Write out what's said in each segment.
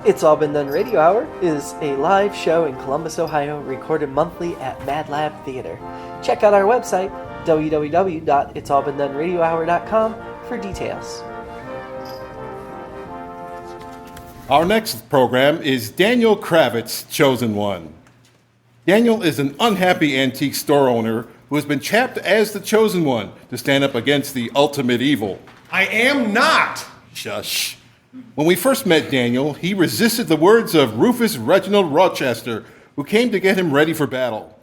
It's All Been Done Radio Hour is a live show in Columbus, Ohio, recorded monthly at Mad Lab Theater. Check out our website, www.itsallbeendoneradiohour.com, for details. Our next program is Daniel Kravitz, Chosen One. Daniel is an unhappy antique store owner who has been chapped as the Chosen One to stand up against the ultimate evil. I am not! Shush. When we first met Daniel, he resisted the words of Rufus, Reginald, Rochester, who came to get him ready for battle.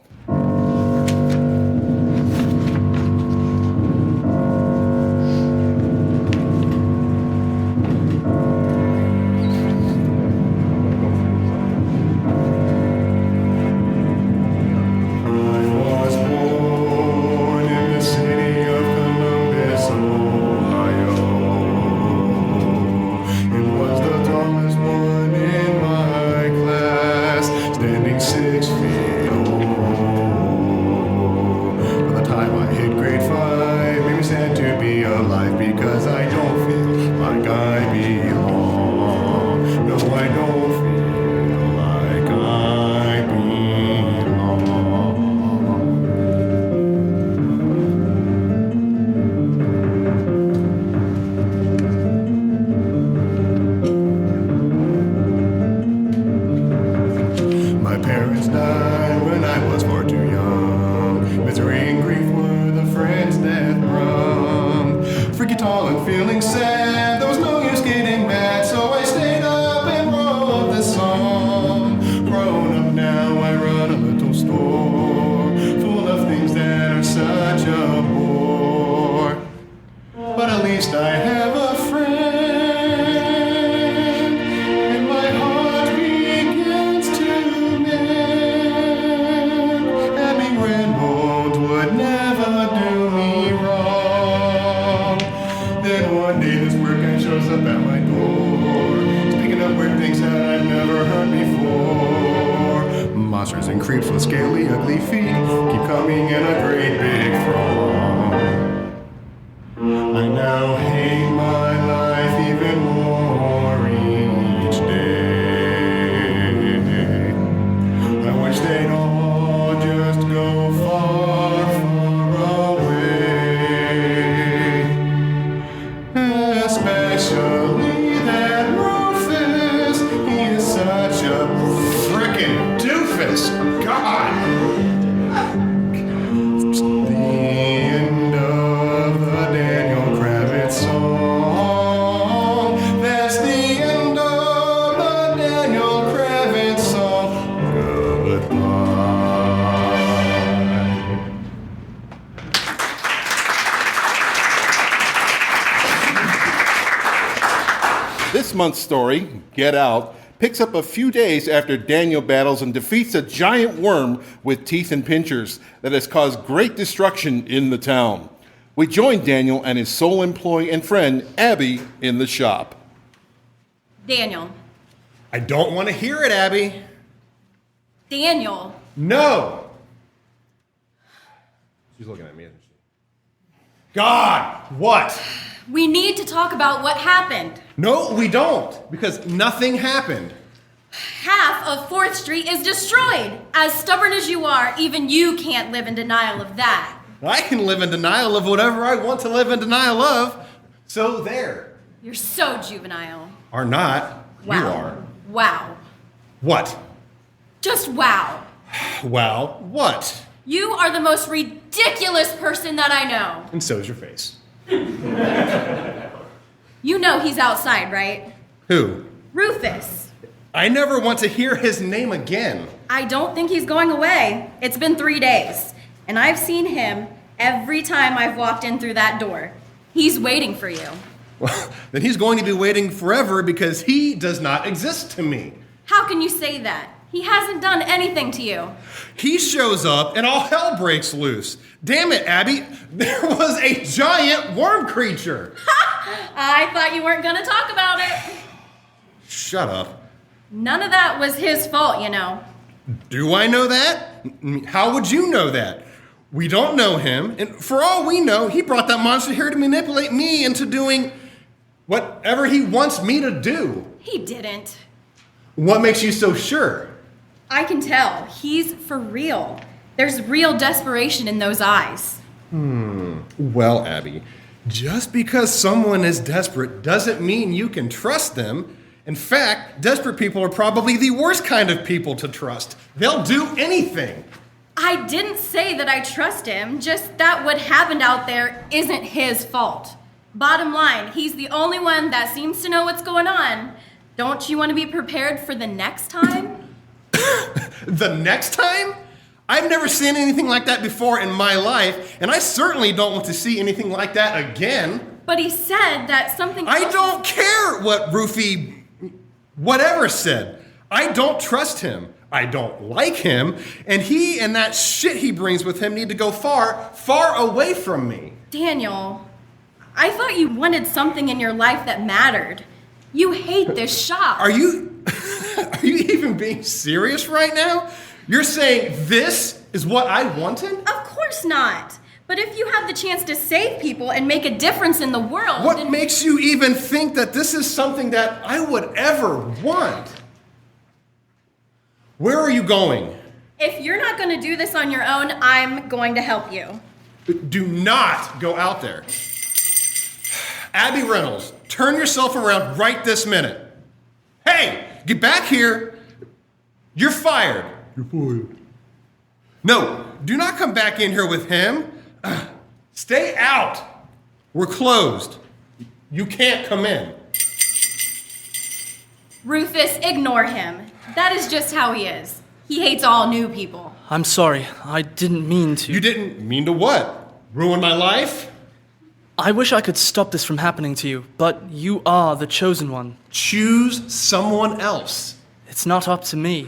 This month's story, Get Out, picks up a few days after Daniel battles and defeats a giant worm with teeth and pincers that has caused great destruction in the town. We join Daniel and his sole employee and friend, Abby, in the shop. Daniel. I don't want to hear it, Abby. Daniel. No! She's looking at me, isn't she? God! What? We need to talk about what happened. No, we don't, because nothing happened. Half of 4th Street is destroyed. As stubborn as you are, even you can't live in denial of that. I can live in denial of whatever I want to live in denial of. So there. You're so juvenile. Are not. Wow. You are. Wow. What? Just wow. Wow. What? You are the most ridiculous person that I know. And so's your face. You know he's outside, right? Who? Rufus. I never want to hear his name again. I don't think he's going away. It's been 3 days, and I've seen him every time I've walked in through that door. He's waiting for you. Well, then he's going to be waiting forever because he does not exist to me. How can you say that? He hasn't done anything to you. He shows up and all hell breaks loose. Damn it, Abby. There was a giant worm creature. I thought you weren't going to talk about it. Shut up. None of that was his fault, you know. Do I know that? How would you know that? We don't know him, and for all we know, he brought that monster here to manipulate me into doing whatever he wants me to do. He didn't. What makes you so sure? I can tell. He's for real. There's real desperation in those eyes. Well, Abby, just because someone is desperate doesn't mean you can trust them. In fact, desperate people are probably the worst kind of people to trust. They'll do anything. I didn't say that I trust him, just that what happened out there isn't his fault. Bottom line, he's the only one that seems to know what's going on. Don't you want to be prepared for the next time? The next time? I've never seen anything like that before in my life, and I certainly don't want to see anything like that again. But he said that something... I don't care what Rufy... whatever said. I don't trust him. I don't like him, and he and that shit he brings with him need to go far, far away from me. Daniel, I thought you wanted something in your life that mattered. You hate this shop. Are you even being serious right now? You're saying this is what I wanted? Of course not. But if you have the chance to save people and make a difference in the world... What makes you even think that this is something that I would ever want? Where are you going? If you're not going to do this on your own, I'm going to help you. Do not go out there. Abby Reynolds, turn yourself around right this minute. Hey, get back here. You're fired. You're fired. No, do not come back in here with him. Stay out. We're closed. You can't come in. Rufus, ignore him. That is just how he is. He hates all new people. I'm sorry. I didn't mean to. You didn't mean to what? Ruin my life? I wish I could stop this from happening to you, but you are the chosen one. Choose someone else. It's not up to me.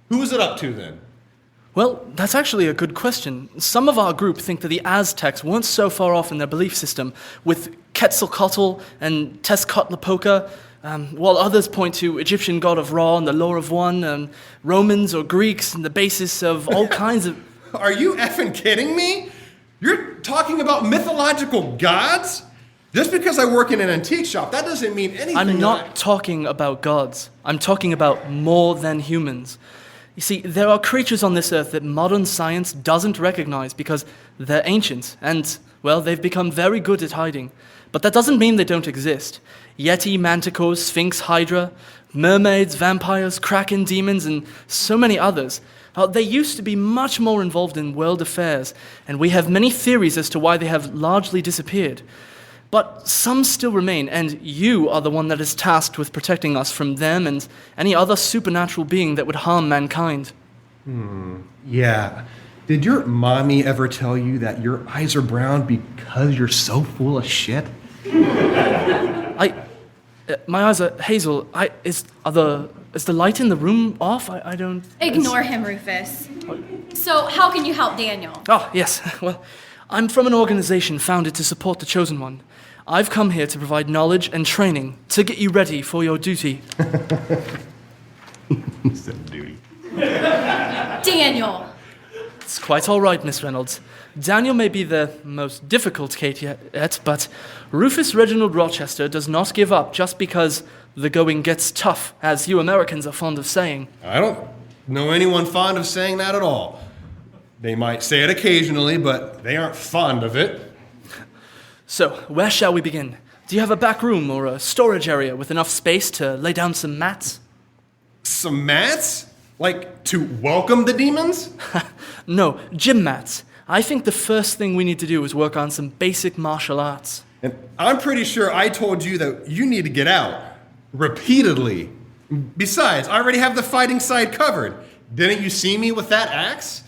Who is it up to then? Well, that's actually a good question. Some of our group think that the Aztecs weren't so far off in their belief system, with Quetzalcoatl and Tezcatlipoca, while others point to Egyptian god of Ra and the Law of One, and Romans or Greeks and the basis of all kinds of... Are you effing kidding me? You're talking about mythological gods? Just because I work in an antique shop, that doesn't mean anything. I'm not talking about gods. I'm talking about more than humans. You see, there are creatures on this earth that modern science doesn't recognize because they're ancient and, well, they've become very good at hiding. But that doesn't mean they don't exist. Yeti, manticores, sphinx, hydra, mermaids, vampires, kraken, demons, and so many others. They used to be much more involved in world affairs, and we have many theories as to why they have largely disappeared. But some still remain, and you are the one that is tasked with protecting us from them and any other supernatural being that would harm mankind. Yeah. Did your mommy ever tell you that your eyes are brown because you're so full of shit? My eyes are hazel. Is the light in the room off? I don't... Ignore him, Rufus. So, how can you help Daniel? Oh, yes. Well, I'm from an organization founded to support the Chosen One. I've come here to provide knowledge and training to get you ready for your duty. He said duty. Daniel! It's quite all right, Miss Reynolds. Daniel may be the most difficult case yet, but Rufus Reginald Rochester does not give up just because the going gets tough, as you Americans are fond of saying. I don't know anyone fond of saying that at all. They might say it occasionally, but they aren't fond of it. So, where shall we begin? Do you have a back room or a storage area with enough space to lay down some mats? Some mats? Like, to welcome the demons? No, gym mats. I think the first thing we need to do is work on some basic martial arts. And I'm pretty sure I told you that you need to get out. Repeatedly. Besides, I already have the fighting side covered. Didn't you see me with that axe?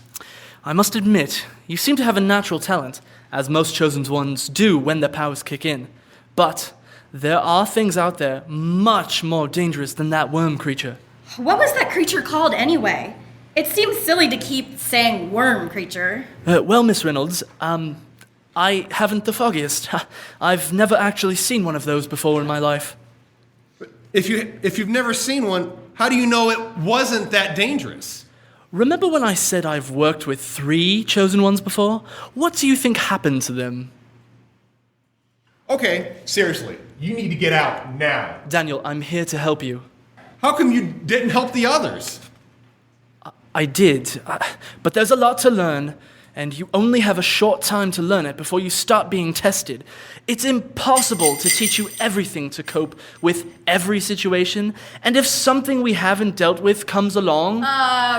I must admit, you seem to have a natural talent, as most chosen ones do when their powers kick in. But there are things out there much more dangerous than that worm creature. What was that creature called anyway? It seems silly to keep saying worm creature. Well, Miss Reynolds, I haven't the foggiest. I've never actually seen one of those before in my life. If you've never seen one, how do you know it wasn't that dangerous? Remember when I said I've worked with 3 chosen ones before? What do you think happened to them? Okay, seriously, you need to get out now. Daniel, I'm here to help you. How come you didn't help the others? I did, but there's a lot to learn, and you only have a short time to learn it before you start being tested. It's impossible to teach you everything to cope with every situation, and if something we haven't dealt with comes along...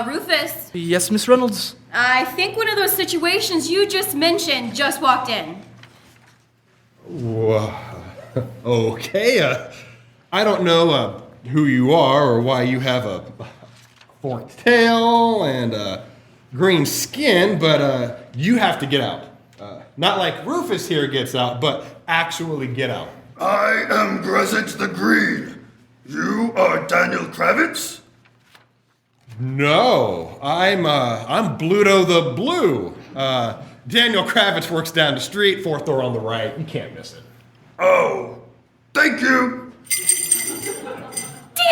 Rufus. Yes, Miss Reynolds? I think one of those situations you just mentioned just walked in. Okay, I don't know who you are or why you have a forked tail and green skin, but you have to get out. Not like Rufus here gets out, but actually get out. I am Grezit the Green. You are Daniel Kravitz? No, I'm Bluto the Blue. Daniel Kravitz works down the street, fourth door on the right. You can't miss it. Oh, thank you.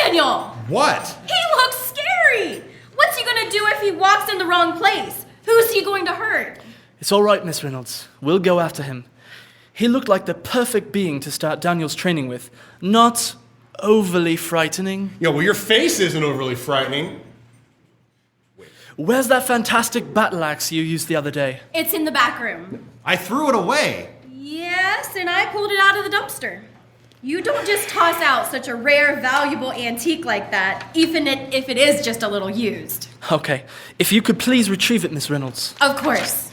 Daniel! What? He looks scary! What's he gonna do if he walks in the wrong place? Who's he going to hurt? It's all right, Miss Reynolds. We'll go after him. He looked like the perfect being to start Daniel's training with. Not overly frightening. Yeah, well, your face isn't overly frightening. Where's that fantastic battle axe you used the other day? It's in the back room. I threw it away. Yes, and I pulled it out of the dumpster. You don't just toss out such a rare, valuable antique like that, even if it is just a little used. Okay, if you could please retrieve it, Miss Reynolds. Of course.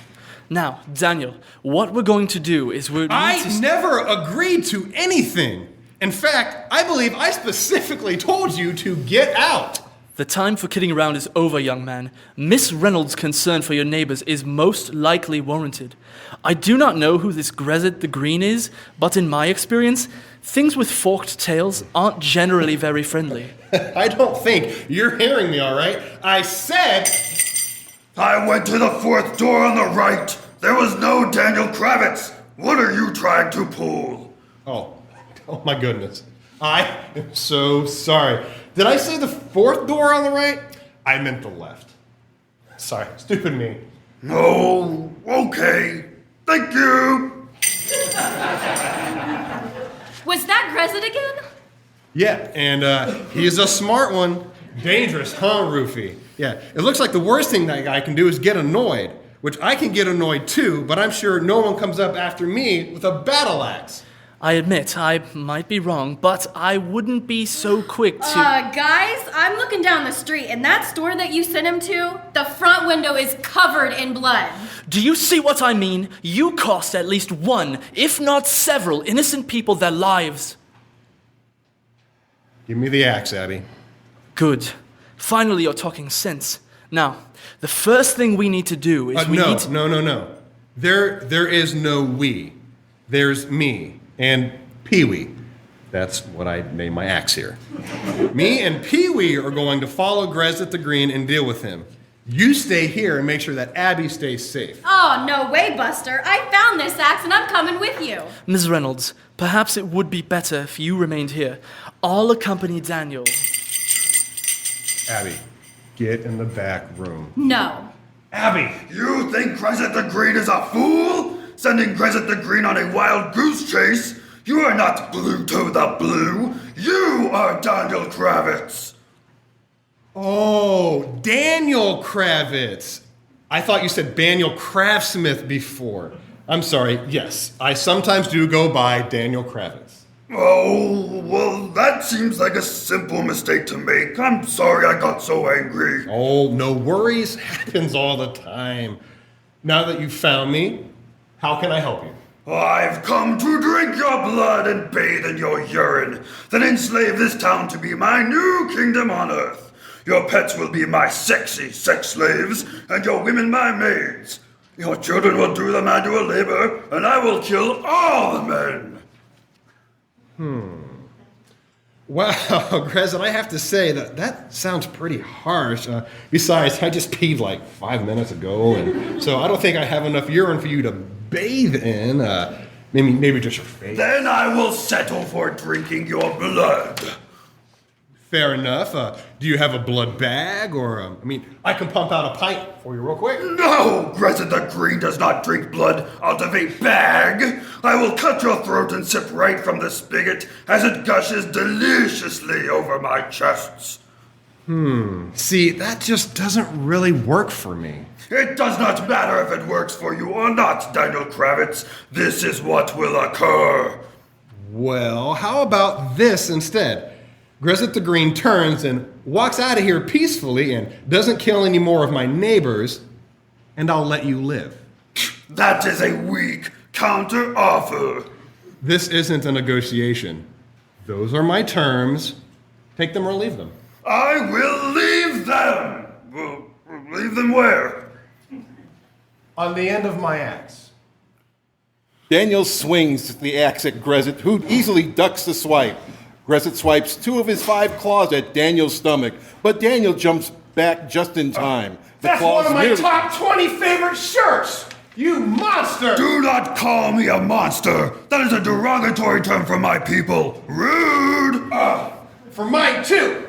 Now, Daniel, what we're going to do is I never agreed to anything. In fact, I believe I specifically told you to get out. The time for kidding around is over, young man. Miss Reynolds' concern for your neighbors is most likely warranted. I do not know who this Grezit the Green is, but in my experience, things with forked tails aren't generally very friendly. I don't think you're hearing me, all right? I said... I went to the fourth door on the right. There was no Daniel Kravitz. What are you trying to pull? Oh my goodness. I am so sorry. Did I say the fourth door on the right? I meant the left. Sorry, stupid me. No, okay. Thank you. Was that Grezit again? Yeah, and he's a smart one. Dangerous, huh, Rufy? Yeah, it looks like the worst thing that guy can do is get annoyed, which I can get annoyed too, but I'm sure no one comes up after me with a battle axe. I admit, I might be wrong, but I wouldn't be so quick to... Guys, I'm looking down the street, and that store that you sent him to, the front window is covered in blood. Do you see what I mean? You cost at least one, if not several, innocent people their lives. Give me the axe, Abby. Good. Finally, you're talking sense. Now, the first thing we need to do is No. There is no we. There's me and Pee-wee. That's what I named my axe here. Me and Pee-wee are going to follow Grezit the Green and deal with him. You stay here and make sure that Abby stays safe. Oh, no way, Buster. I found this axe and I'm coming with you. Ms. Reynolds, perhaps it would be better if you remained here. I'll accompany Daniel. Abby, get in the back room. No. Abby! You think Grezit the Green is a fool? Sending Grezit the Green on a wild goose chase? You are not Bluto the Blue. You are Daniel Kravitz. Oh, Daniel Kravitz. I thought you said Daniel Craftsmith before. I'm sorry, yes, I sometimes do go by Daniel Kravitz. Oh, well, that seems like a simple mistake to make. I'm sorry I got so angry. Oh, no worries. Happens all the time. Now that you've found me, how can I help you? I've come to drink your blood and bathe in your urine, then enslave this town to be my new kingdom on earth. Your pets will be my sexy sex slaves, and your women my maids. Your children will do the manual labor, and I will kill all the men. Wow, Grezit, I have to say that sounds pretty harsh. Besides, I just peed like 5 minutes ago, and so I don't think I have enough urine for you to bathe in. Maybe just your face. Then I will settle for drinking your blood. Fair enough. Do you have a blood bag, or, I can pump out a pint for you real quick. No! Grezit the Green does not drink blood out of a bag! I will cut your throat and sip right from the spigot as it gushes deliciously over my chests. See, that just doesn't really work for me. It does not matter if it works for you or not, Daniel Kravitz. This is what will occur. Well, how about this instead? Grezit the Green turns and walks out of here peacefully and doesn't kill any more of my neighbors, and I'll let you live. That is a weak counter-offer. This isn't a negotiation. Those are my terms. Take them or leave them. I will leave them! Well, leave them where? On the end of my axe. Daniel swings the axe at Grezit, who easily ducks the swipe. Grezit swipes 2 of his 5 claws at Daniel's stomach, but Daniel jumps back just in time. That's one of my top 20 favorite shirts! You monster! Do not call me a monster! That is a derogatory term for my people. Rude! For mine too!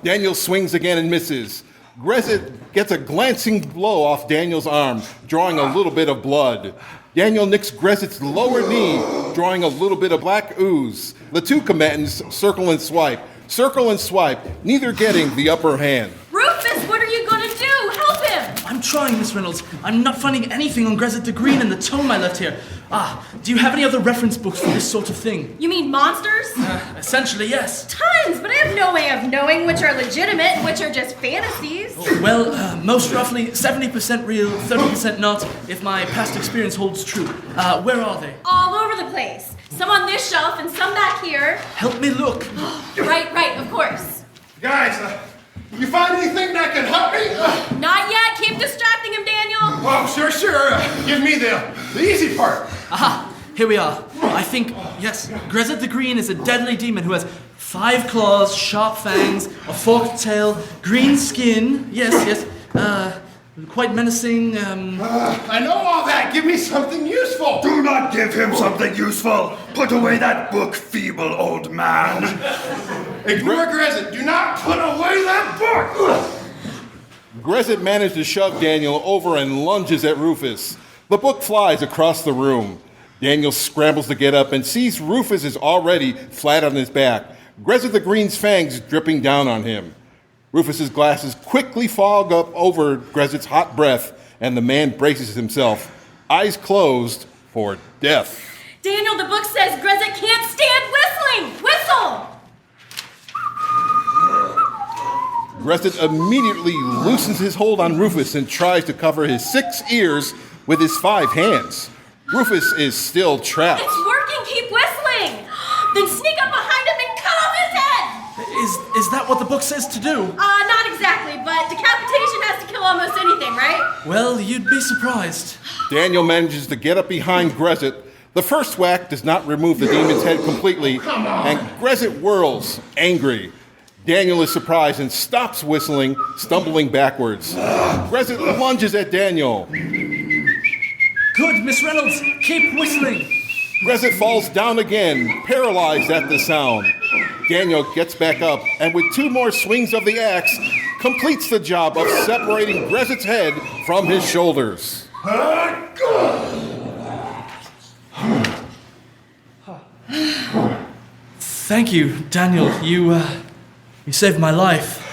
Daniel swings again and misses. Grezit gets a glancing blow off Daniel's arm, drawing a little bit of blood. Daniel nicks Grezit's lower knee, drawing a little bit of black ooze. The 2 combatants circle and swipe, neither getting the upper hand. Rufus, what are you going to do? Help him! I'm trying, Miss Reynolds. I'm not finding anything on Grezit the Green in the tome I left here. Do you have any other reference books for this sort of thing? You mean monsters? Essentially, yes. Tons, but I have no way of knowing which are legitimate and which are just fantasies. Well, most roughly 70% real, 30% not, if my past experience holds true. Where are they? All over the place. Some on this shelf and some back here. Help me look. Right, of course. Guys, you find anything that can help me? Not yet. Keep distracting him, Daniel. Oh, sure. Give me the easy part. Aha, here we are. I think, yes, Grezit the Green is a deadly demon who has 5 claws, sharp fangs, a forked tail, green skin, yes, quite menacing, I know all that. Give me something useful. Do not give him something useful. Put away that book, feeble old man. Ignore Grezit. Do not put away that book. Grezit managed to shove Daniel over and lunges at Rufus. The book flies across the room. Daniel scrambles to get up and sees Rufus is already flat on his back, Grezit the Green's fangs dripping down on him. Rufus's glasses quickly fog up over Grezit's hot breath, and the man braces himself, eyes closed, for death. Daniel, the book says Grezit can't stand whistling. Whistle! Grezit immediately loosens his hold on Rufus and tries to cover his 6 ears with his 5 hands. Rufus is still trapped. It's working. Keep whistling. Then sneak up behind him and cut off his head. Is that what the book says to do? Not exactly, but decapitation has to kill almost anything, right? Well, you'd be surprised. Daniel manages to get up behind Grezit. The first whack does not remove the demon's head completely, and Grezit whirls, angry. Daniel is surprised and stops whistling, stumbling backwards. Grezit lunges at Daniel. Good, Miss Reynolds, keep whistling. Grezit falls down again, paralyzed at the sound. Daniel gets back up and with 2 more swings of the axe, completes the job of separating Grezit's head from his shoulders. Thank you, Daniel. You saved my life.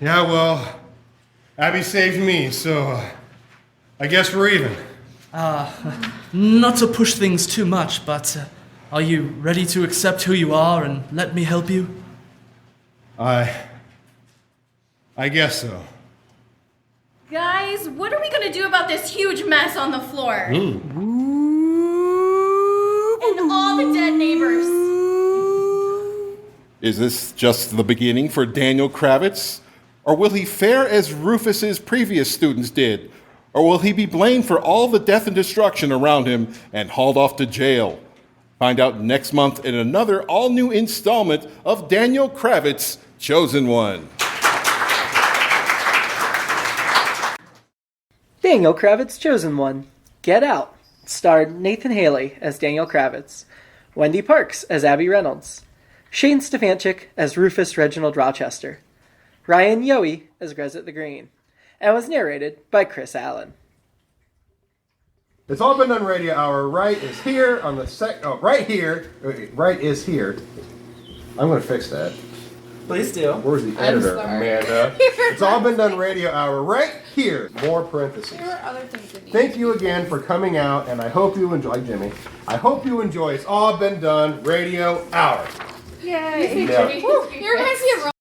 Yeah, well, Abby saved me, so I guess we're even. Not to push things too much, but are you ready to accept who you are and let me help you? I guess so. Guys, what are we going to do about this huge mess on the floor? And all the dead neighbors. Is this just the beginning for Daniel Kravitz? Or will he fare as Rufus's previous students did? Or will he be blamed for all the death and destruction around him and hauled off to jail? Find out next month in another all-new installment of Daniel Kravitz' Chosen One. Daniel Kravitz' Chosen One. Get Out starred Nathan Haley as Daniel Kravitz, Wendy Parks as Abby Reynolds, Shane Stefanchik as Rufus Reginald Rochester. Ryan Yohe as Grezit the Green. And was narrated by Chris Allen. It's all been done radio hour. Right is here on the right here. Right is here. I'm going to fix that. Please do. Where's the editor, Amanda? It's all been done radio hour right here. More parentheses. There were other things that Thank you again for coming out, and I hope you enjoy, Jimmy. I hope you enjoy. It's all been done radio hour. Yay. Yeah. You reminds me of